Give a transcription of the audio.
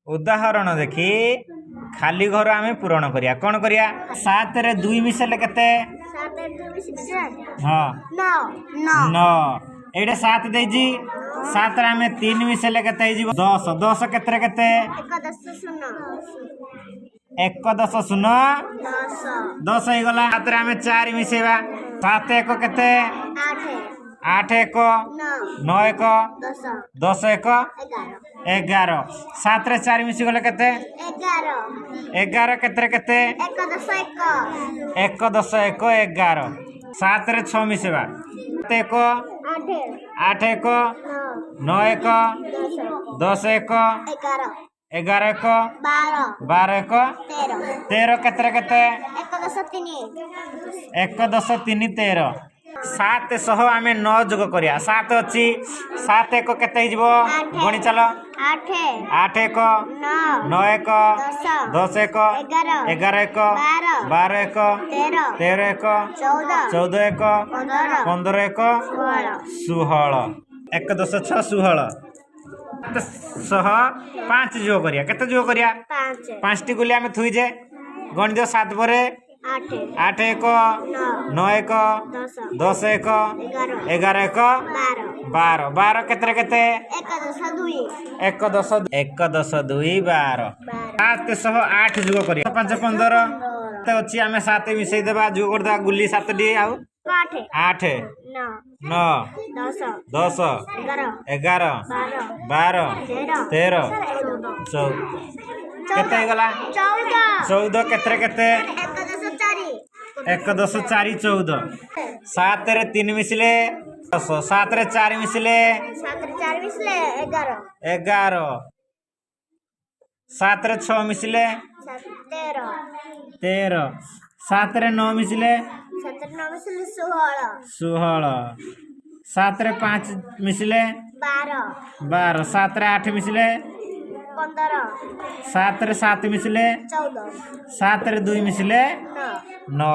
उदाहरण देखी खाली घर आम पूरण करिया कौन करिया 7 रे 2 मिसेले केते हाँ 9 एटा 7 देजी 7 रे आम 3 मिसेले केते हे जीवो 10 10 केते केते 1 10 शून्य 10 हो गला 7 रे आम 4 मिसेबा 7 1 केते 8 1 9 1 10 1 11 7 रे 4 मिसी गले केते 11 केते केते 1 10 1 11 7 रे 6 मिसेबा 1 8 1 9 1 10 1 11 1 12 1 13 केते केते 1 10 3 13 7 सह आम 9 जोग करिया 7 अच्छी 7 1 केते हिजबो गणी चलो 8 1 9 1 10 1 11 1 12 1 13 1 14 1 15 1 16 1 10 6 16 सह 5 जोग करिया केते जोग करिया 5 टी गुली आम थुई जे गणी दियो 7 परे 8 1 9 1 10 1 11 1 12 12 केते केते 1 10 2 12 7 सह 8 जोग करिया 5 15 अच्छी आम 7 मिसई देबा जोग करदा गुली 7 डी आउ 8 9 10 11 12 13 केते गला 14 केते केते 1 10 4 14 7 रे 3 मिसले 10 7 रे 4 मिसले 11 7 रे 6 मिसले 13 7 रे 9 मिसले 16 7 रे 5 मिसले 12 7 रे 8 मिसले 7 रे 7 मिसले 7 रे 2 मिसले 9